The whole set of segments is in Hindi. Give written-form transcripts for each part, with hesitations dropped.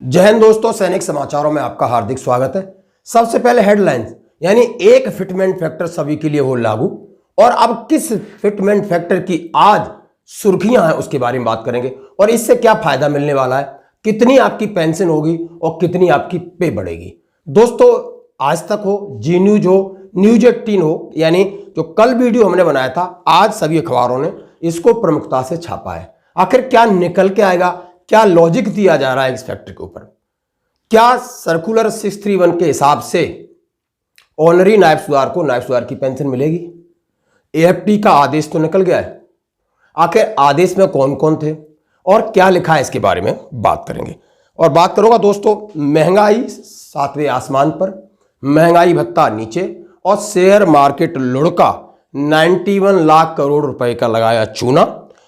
जय हिंद दोस्तों, सैनिक समाचारों में आपका हार्दिक स्वागत है। सबसे पहले हेडलाइंस, यानी एक फिटमेंट फैक्टर सभी के लिए हो लागू, और अब किस फिटमेंट फैक्टर की आज सुर्खियां हैं उसके बारे में बात करेंगे और इससे क्या फायदा मिलने वाला है, कितनी आपकी पेंशन होगी और कितनी आपकी पे बढ़ेगी। दोस्तों, आज तक हो, जी न्यूज हो, न्यूज 18 हो, यानी जो कल वीडियो हमने बनाया था, आज सभी अखबारों ने इसको प्रमुखता से छापा है। आखिर क्या निकल के आएगा, क्या लॉजिक दिया जा रहा है इस फैक्टर के ऊपर, क्या सर्कुलर 631 के हिसाब से ऑनरी नायब सूबेदार को नायब सूबेदार की पेंशन मिलेगी। एएफटी का आदेश तो निकल गया है, आखिर आदेश में कौन कौन थे और क्या लिखा है इसके बारे में बात करेंगे। और बात करूंगा दोस्तों, महंगाई 7वें आसमान पर, महंगाई भत्ता नीचे और शेयर मार्केट लुढ़का, 91 लाख करोड़ रुपए का लगाया चूना।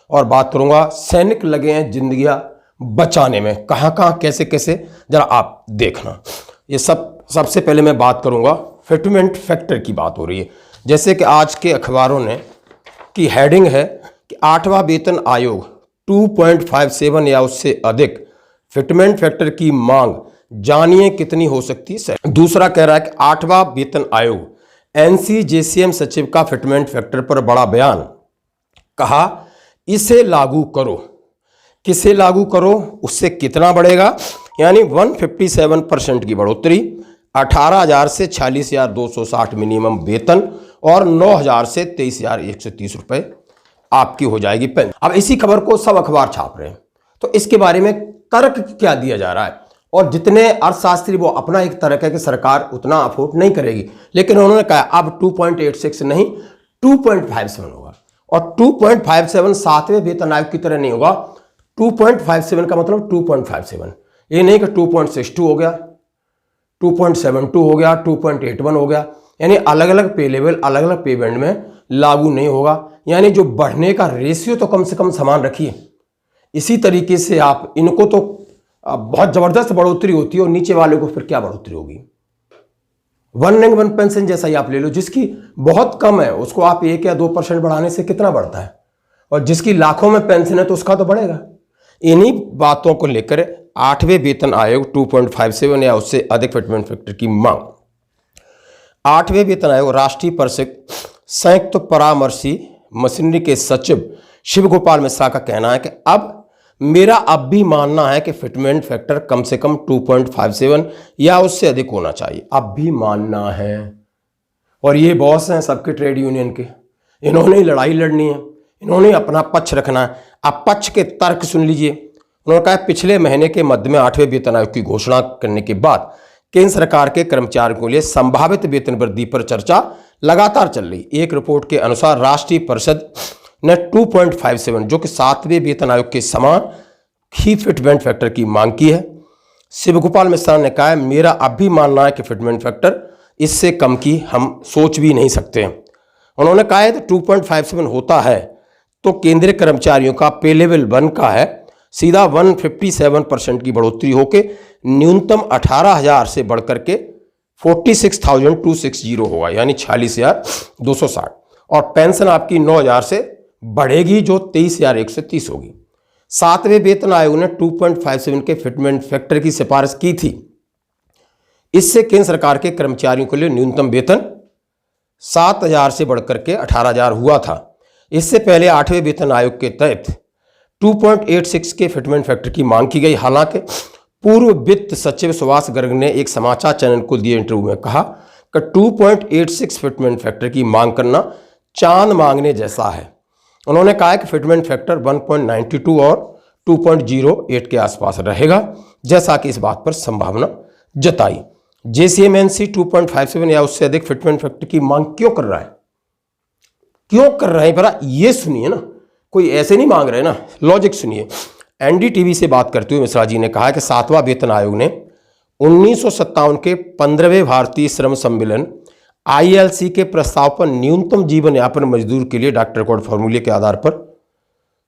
और बात करूंगा, सैनिक लगे हैं जिंदगियां बचाने में, कहां कहां कैसे कैसे, जरा आप देखना। ये सबसे पहले मैं बात करूंगा, फिटमेंट फैक्टर की बात हो रही है। जैसे कि आज के अखबारों ने की हेडिंग है कि 8वां वेतन आयोग 2.57 या उससे अधिक फिटमेंट फैक्टर की मांग, जानिए कितनी हो सकती है। दूसरा कह रहा है कि 8वां वेतन आयोग एनसीजेसीएम सचिव का फिटमेंट फैक्टर पर बड़ा बयान, कहा इसे लागू करो। किसे लागू करो, उससे कितना बढ़ेगा, यानी 157% की बढ़ोतरी, 18,000 से 46,260 मिनिमम वेतन और 9,000 से 23,130 रुपए आपकी हो जाएगी पेंशन। अब इसी खबर को सब अखबार छाप रहे हैं, तो इसके बारे में तर्क क्या दिया जा रहा है। और जितने अर्थशास्त्री वो अपना एक तर्क है कि सरकार उतना अफोर्ड नहीं करेगी, लेकिन उन्होंने कहा अब 2.86 नहीं 2.57 होगा। और 2.57 7वें वेतन आयोग की तरह नहीं होगा। 2.57 का मतलब 2.57, ये नहीं कि 2.62 हो गया, 2.72 हो गया, 2.81 हो गया, यानी अलग अलग पे लेवल अलग अलग पे बैंड में लागू नहीं होगा। यानी जो बढ़ने का रेशियो तो कम से कम समान रखिए। इसी तरीके से आप इनको तो बहुत जबरदस्त बढ़ोतरी होती है और नीचे वाले को फिर क्या बढ़ोतरी होगी। 1 पेंशन जैसा ही आप ले लो, जिसकी बहुत कम है उसको आप 1 या 2% बढ़ाने से कितना बढ़ता है, और जिसकी लाखों में पेंशन है तो उसका तो बढ़ेगा। इन्हीं बातों को लेकर 8वें वेतन आयोग 2.57 या उससे अधिक फिटमेंट फैक्टर की मांग। 8वें वेतन आयोग राष्ट्रीय परिषद संयुक्त परामर्शी मशीनरी के सचिव शिव गोपाल मिश्रा का कहना है कि अब मेरा अब भी मानना है कि फिटमेंट फैक्टर कम से कम 2.57 या उससे अधिक होना चाहिए। अब भी मानना है, और ये बॉस हैं सबके ट्रेड यूनियन के, इन्होंने ही लड़ाई लड़नी है, इन्होंने अपना पक्ष रखना है। आप पक्ष के तर्क सुन लीजिए। उन्होंने कहा पिछले महीने के मध्य में 8वें वेतन आयोग की घोषणा करने के बाद केंद्र सरकार के कर्मचारियों के लिए संभावित वेतन वृद्धि पर चर्चा लगातार चल रही। एक रिपोर्ट के अनुसार राष्ट्रीय परिषद ने 2.57 जो कि 7वें वेतन आयोग के समान ही फिटमेंट फैक्टर की मांग की है। शिवगोपाल मिश्रा ने कहा मेरा अब भी मानना है कि फिटमेंट फैक्टर इससे कम की हम सोच भी नहीं सकते हैं। उन्होंने कहा है 2.57 होता है तो केंद्रीय कर्मचारियों का पे लेवल 1 का है सीधा 157% की बढ़ोतरी होकर न्यूनतम 18,000 से बढ़कर के 46,260 होगा, यानी 46,260, और पेंशन आपकी 9,000 से बढ़ेगी जो 23,130 होगी। 7वें वेतन आयोग ने 2.57 के फिटमेंट फैक्टर की सिफारिश की थी। इससे केंद्र सरकार के कर्मचारियों के लिए न्यूनतम वेतन 7,000 से बढ़कर के 18,000 हुआ था। इससे पहले 8वें वेतन आयोग के तहत 2.86 के फिटमेंट फैक्टर की मांग की गई। हालांकि पूर्व वित्त सचिव सुभाष गर्ग ने एक समाचार चैनल को दिए इंटरव्यू में कहा कि 2.86 फिटमेंट फैक्टर की मांग करना चांद मांगने जैसा है। उन्होंने कहा कि फिटमेंट फैक्टर 1.92 और 2.08 के आसपास रहेगा, जैसा कि इस बात पर संभावना जताई। जेसीएमएनसी 2.57 या उससे अधिक फिटमेंट फैक्टर की मांग क्यों कर रहा है, क्यों कर रहे हैं, भला ये सुनिए ना, कोई ऐसे नहीं मांग रहे ना, लॉजिक सुनिए। एनडीटीवी से बात करते हुए मिश्रा जी ने कहा कि 7वां वेतन आयोग ने 1957 के 15वें भारतीय श्रम सम्मेलन आईएलसी के प्रस्ताव पर न्यूनतम जीवन यापन मजदूर के लिए डॉक्टर कोड फॉर्मूले के आधार पर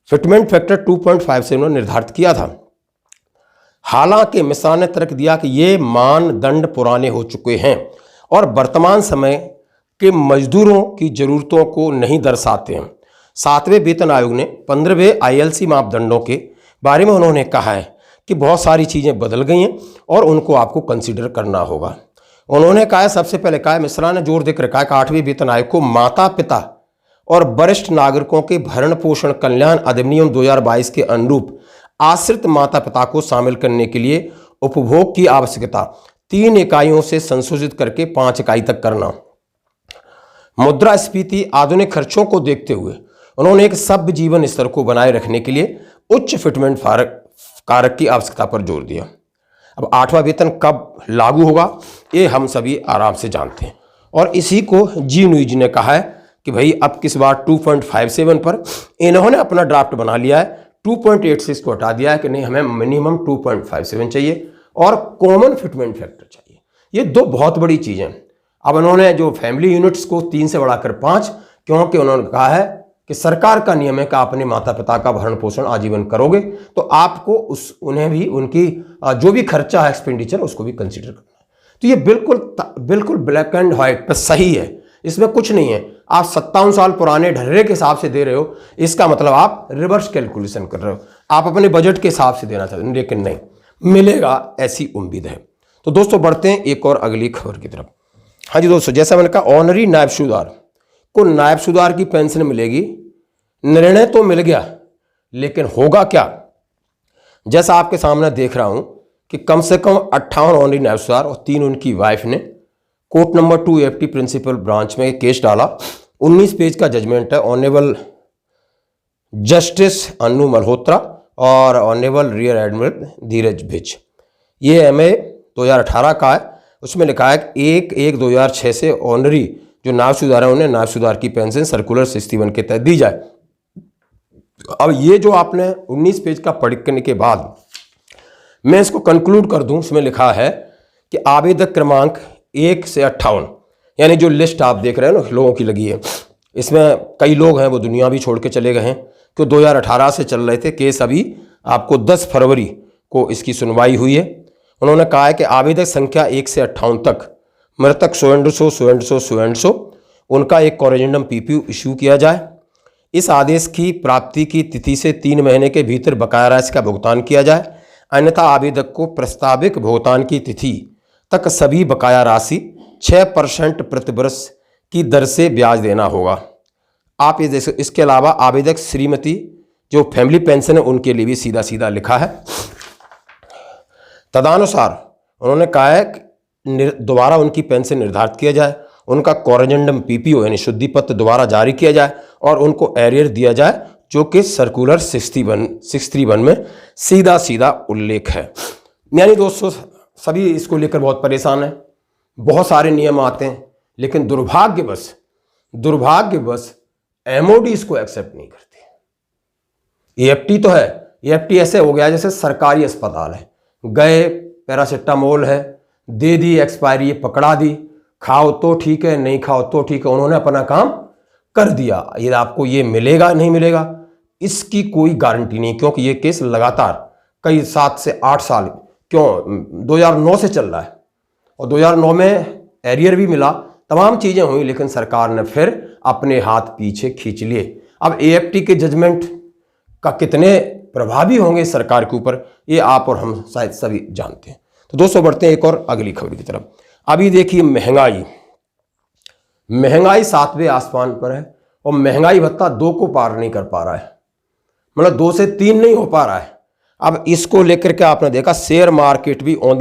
फिटमेंट फैक्टर 2.57 निर्धारित किया था। हालांकि मिश्रा ने तर्क दिया कि ये मानदंड पुराने हो चुके हैं और वर्तमान समय के मजदूरों की जरूरतों को नहीं दर्शाते हैं। 7वें वेतन आयोग ने 15वें आईएलसी मापदंडों के बारे में उन्होंने कहा है कि बहुत सारी चीज़ें बदल गई हैं और उनको आपको कंसीडर करना होगा। उन्होंने कहा, सबसे पहले कहा, मिश्रा ने जोर देकर कहा कि 8वें वेतन आयोग को माता पिता और वरिष्ठ नागरिकों के भरण पोषण कल्याण अधिनियम 2022 के अनुरूप आश्रित माता पिता को शामिल करने के लिए उपभोग की आवश्यकता 3 इकाइयों से संशोधित करके 5 इकाई तक करना। मुद्रास्फीति आधुनिक खर्चों को देखते हुए उन्होंने एक सभ्य जीवन स्तर को बनाए रखने के लिए उच्च फिटमेंट कारक की आवश्यकता पर जोर दिया। अब 8वां वेतन कब लागू होगा ये हम सभी आराम से जानते हैं, और इसी को जी न्यूज ने कहा है कि भाई अब किस बार 2.57 पर इन्होंने अपना ड्राफ्ट बना लिया है। 2.86 को हटा दिया है कि नहीं, हमें मिनिमम 2.57 चाहिए और कॉमन फिटमेंट फैक्टर चाहिए। ये 2 बहुत बड़ी चीज़ें। अब उन्होंने जो फैमिली यूनिट्स को 3 से बढ़ाकर 5, क्योंकि उन्होंने कहा है कि सरकार का नियम है कि आप अपने माता पिता का भरण पोषण आजीवन करोगे तो आपको उन्हें भी उनकी जो भी खर्चा है एक्सपेंडिचर उसको भी कंसीडर करना है। तो ये बिल्कुल ब्लैक एंड व्हाइट पर सही है, इसमें कुछ नहीं है। आप 57 साल पुराने ढर्रे के हिसाब से दे रहे हो, इसका मतलब आप रिवर्स कैलकुलेशन कर रहे हो, आप अपने बजट के हिसाब से देना चाहते हो, लेकिन नहीं मिलेगा ऐसी उम्मीद है। तो दोस्तों बढ़ते हैं एक और अगली खबर की तरफ। हाँ जी दोस्तों, जैसा मैंने कहा, ऑनरी नायब सूबेदार को नायब सूबेदार की पेंशन मिलेगी। निर्णय तो मिल गया, लेकिन होगा क्या? जैसा आपके सामने देख रहा हूं कि कम से कम 58 ऑनरी नायब सूबेदार और 3 उनकी वाइफ ने court number 2 AFT principal branch में केस डाला। 19 पेज का जजमेंट है। ऑनरेबल जस्टिस अनु मल्होत्रा और ऑनरेबल रियर एडमिरल धीरज भिज। ये MA 2018 का है। उसमें लिखा है कि 1/1/2006 से ऑनरी जो नायब सूबेदार है उन्हें नायब सूबेदार की पेंशन सर्कुलर 61 के तहत दी जाए। अब ये जो आपने 19 पेज का पढ़ने के बाद मैं इसको कंक्लूड कर दूं, इसमें लिखा है कि आवेदक क्रमांक 1 से 58, यानी जो लिस्ट आप देख रहे हैं ना लोगों की लगी है, इसमें कई लोग हैं वो दुनिया भी छोड़ के चले गए हैं, क्यों 2018 से चल रहे थे केस। अभी आपको 10 फरवरी को इसकी सुनवाई हुई है। उन्होंने कहा है कि आवेदक संख्या 1 से 58 तक मृतक सो उनका एक कोरेजेंडम PPU इशू किया जाए। इस आदेश की प्राप्ति की तिथि से 3 महीने के भीतर बकाया राशि का भुगतान किया जाए, अन्यथा आवेदक को प्रस्तावित भुगतान की तिथि तक सभी बकाया राशि 6% प्रतिवर्ष की दर से ब्याज देना होगा। आप ये देख सकते। इसके अलावा आवेदक श्रीमती जो फैमिली पेंशन है उनके लिए भी सीधा सीधा लिखा है। तदनुसार उन्होंने कहा है कि दोबारा उनकी पेंशन निर्धारित किया जाए, उनका कोरेजेंडम PPO यानी शुद्धि पत्र दोबारा जारी किया जाए और उनको एरियर दिया जाए, जो कि सर्कुलर 631 में सीधा सीधा उल्लेख है। यानी दोस्तों सभी इसको लेकर बहुत परेशान हैं। बहुत सारे नियम आते हैं, लेकिन दुर्भाग्यवश MOD इसको एक्सेप्ट नहीं करती। AFT तो है, AFT ऐसे हो गया जैसे सरकारी अस्पताल है, गए पैरासिटामोल है, दे दी एक्सपायरी, पकड़ा दी, खाओ तो ठीक है, नहीं खाओ तो ठीक है, उन्होंने अपना काम कर दिया। ये आपको ये मिलेगा नहीं मिलेगा इसकी कोई गारंटी नहीं, क्योंकि ये केस लगातार कई 7 से 8 साल 2009 से चल रहा है, और 2009 में एरियर भी मिला, तमाम चीजें हुई, लेकिन सरकार ने फिर अपने हाथ पीछे खींच लिए। अब AFT के जजमेंट का कितने प्रभावी होंगे सरकार के ऊपर, ये आप और हम शायद सभी जानते हैं। तो दोस्तों बढ़ते हैं एक और अगली खबर की तरफ। अभी देखिए महंगाई 7वें आसमान पर है, और महंगाई भत्ता 2 को पार नहीं कर पा रहा है, मतलब 2 से 3 नहीं हो पा रहा है। अब इसको लेकर के आपने देखा शेयर मार्केट भी ऑन द